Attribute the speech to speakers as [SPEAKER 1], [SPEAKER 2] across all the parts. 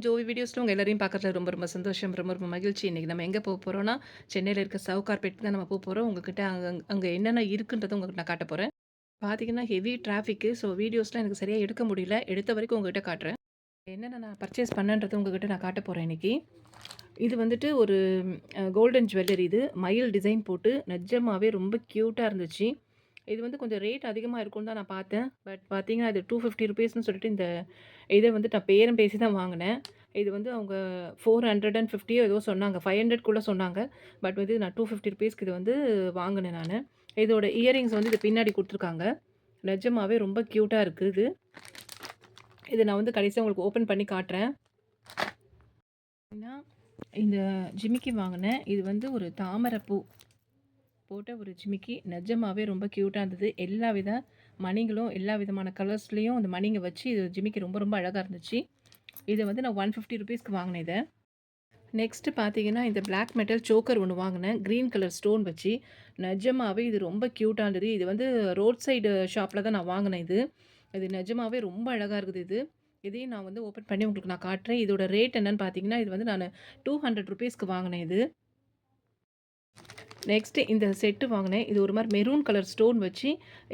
[SPEAKER 1] ஜோவி வீடியோஸில் உங்கள் எல்லாரையும் பார்க்கறதுல ரொம்ப ரொம்ப சந்தோஷம், ரொம்ப ரொம்ப மகிழ்ச்சி. இன்றைக்கி நம்ம எங்கே போகிறோம்னா, சென்னையில் இருக்க சவு கார்பெட் தான் நம்ம போகிறோம். உங்ககிட்ட அங்கே என்னென்ன இருக்குன்றதை உங்களுக்கு நான் காட்ட போகிறேன். பார்த்தீங்கன்னா ஹெவி டிராஃபிக்கு. ஸோ வீடியோஸ்லாம் எனக்கு சரியாக எடுக்க முடியல. எடுத்த வரைக்கும் உங்ககிட்ட காட்டுறேன். என்னென்ன நான் பர்ச்சேஸ் பண்ணேன்றதை உங்ககிட்ட நான் காட்ட போகிறேன் இன்றைக்கி. இது வந்துட்டு ஒரு கோல்டன் ஜுவல்லரி. இது மயில் டிசைன் போட்டு நிஜமாவே ரொம்ப க்யூட்டாக இருந்துச்சு. இது வந்து கொஞ்சம் ரேட் அதிகமாக இருக்கும்னு தான் நான் பார்த்தேன். பட் பார்த்தீங்கன்னா இது ₹250 சொல்லிட்டு இந்த இதை வந்து நான் பேரம் பேசி தான் வாங்கினேன். இது வந்து அவங்க 450 ஏதோ சொன்னாங்க. 500க்குள்ள சொன்னாங்க. பட் வந்து நான் ₹250 இது வந்து வாங்கினேன் நான். இதோட இயரிங்ஸ் வந்து இது பின்னாடி கொடுத்துருக்காங்க. நிஜமாவே ரொம்ப க்யூட்டாக இருக்குது இது. இதை நான் வந்து கடைசியாக உங்களுக்கு ஓப்பன் பண்ணி காட்டுறேன். இந்த ஜிமிக்கி வாங்கினேன். இது வந்து ஒரு தாமரைப்பூ போட்ட ஒரு ஜிமிக்கி. நிஜமாவே ரொம்ப க்யூட்டாக இருந்தது. எல்லா வித மணிகளும் எல்லா விதமான கலர்ஸ்லேயும் அந்த மணிங்க வச்சு இது ஜிமிக்கி ரொம்ப ரொம்ப அழகாக இருந்துச்சு. இதை வந்து நான் ₹150க்கு வாங்கினேன் இதை. நெக்ஸ்ட்டு பார்த்தீங்கன்னா இந்த பிளாக் மெட்டல் சோக்கர் ஒன்று வாங்கினேன். க்ரீன் கலர் ஸ்டோன் வச்சு. நிஜமாவே இது ரொம்ப க்யூட்டாக இருந்தது. இது வந்து ரோட் சைடு ஷாப்பில் தான் நான் வாங்கினேன் இது. இது நிஜமாவே ரொம்ப அழகாக இருக்குது இது. இதையும் நான் வந்து ஓப்பன் பண்ணி உங்களுக்கு நான் காட்டுறேன். இதோட ரேட் என்னன்னு பார்த்தீங்கன்னா இது வந்து நான் ₹200க்கு வாங்கினேன் இது. நெக்ஸ்ட்டு இந்த செட்டு வாங்கினேன். இது ஒரு மாதிரி மெரூன் கலர் ஸ்டோன் வச்சு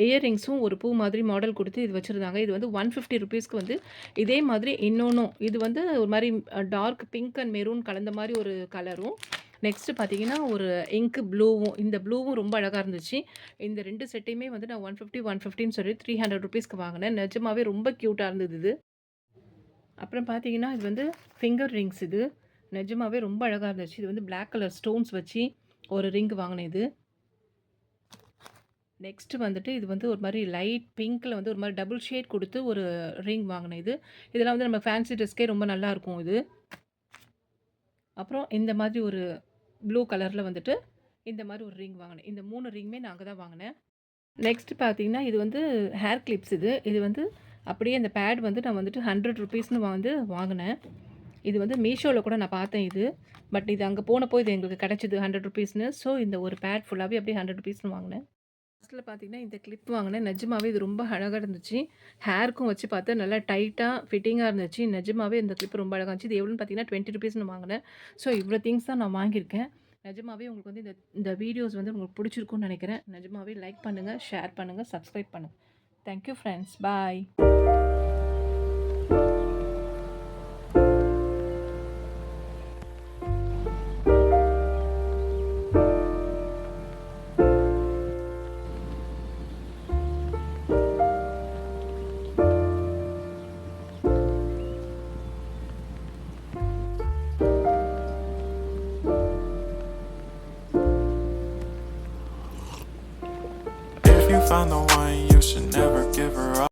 [SPEAKER 1] இயரிங்ஸும் ஒரு பூ மாதிரி மாடல் கொடுத்து இது வச்சுருந்தாங்க. இது வந்து ₹150க்கு வந்து இதே மாதிரி இன்னொன்றும் இது வந்து ஒரு மாதிரி டார்க் பிங்க் அண்ட் மெரூன் கலந்த மாதிரி ஒரு கலரும். நெக்ஸ்ட்டு பார்த்தீங்கன்னா ஒரு இங்க் ப்ளூவும். இந்த ப்ளூவும் ரொம்ப அழகாக இருந்துச்சு. இந்த 2 செட்டையுமே வந்து நான் 150ன்னு சொல்லி ₹300க்கு வாங்கினேன். நிஜமாவே ரொம்ப க்யூட்டாக இருந்தது இது. அப்புறம் பார்த்தீங்கன்னா இது வந்து ஃபிங்கர் ரிங்ஸ் இது. நிஜமாவே ரொம்ப அழகாக இருந்துச்சு. இது வந்து பிளாக் கலர் ஸ்டோன்ஸ் வச்சு ஒரு ரிங் வாங்கினேன் இது. நெக்ஸ்ட்டு வந்துட்டு இது வந்து ஒரு மாதிரி லைட் பிங்க்கில் வந்து ஒரு மாதிரி டபுள் ஷேட் கொடுத்து ஒரு ரிங் வாங்கினேன் இது. இதெல்லாம் வந்து நம்ம ஃபேன்சி ட்ரெஸ்க்கே ரொம்ப நல்லாயிருக்கும் இது. அப்புறம் இந்த மாதிரி ஒரு ப்ளூ கலரில் வந்துட்டு இந்த மாதிரி ஒரு ரிங் வாங்கினேன். இந்த 3 ரிங்குமே நான் அங்கே தான் வாங்கினேன். நெக்ஸ்ட்டு பார்த்தீங்கன்னா இது வந்து ஹேர் கிளிப்ஸ் இது. இது வந்து அப்படியே இந்த பேட் வந்து நான் வந்துட்டு ₹100ன்னு வந்து வாங்கினேன். இது வந்து மீஷோவில் கூட நான் பார்த்தேன் இது. பட் இது அங்கே போனப்போ இது எங்களுக்கு கிடச்சிது ₹100ன்னு. ஸோ இந்த ஒரு பேட் ஃபுல்லாகவே அப்படியே ₹100ன்னு வாங்கினேன். லாஸ்ட்டில் பார்த்தீங்கன்னா இந்த கிளிப் வாங்கினேன். நிஜமாவே இது ரொம்ப அழகாக இருந்துச்சு. ஹேருக்கும் வச்சு பார்த்தா நல்லா டைட்டாக ஃபிட்டிங்காக இருந்துச்சு. நிஜமாவே இந்த கிளிப் ரொம்ப அழகாக இருந்துச்சு. இது எவ்வளோன்னு பார்த்தீங்கன்னா ₹20ன்னு வாங்கினேன். ஸோ இவ்வளோ திங்ஸ் தான் நான் வாங்கியிருக்கேன். நிஜமாவே உங்களுக்கு வந்து இந்த வீடியோஸ் வந்து உங்களுக்கு பிடிச்சிருக்கும்னு நினைக்கிறேன். நிஜமாவே லைக் பண்ணுங்கள், ஷேர் பண்ணுங்கள், சப்ஸ்கிரைப் பண்ணுங்கள். Thank you friends. Bye.
[SPEAKER 2] If you found the one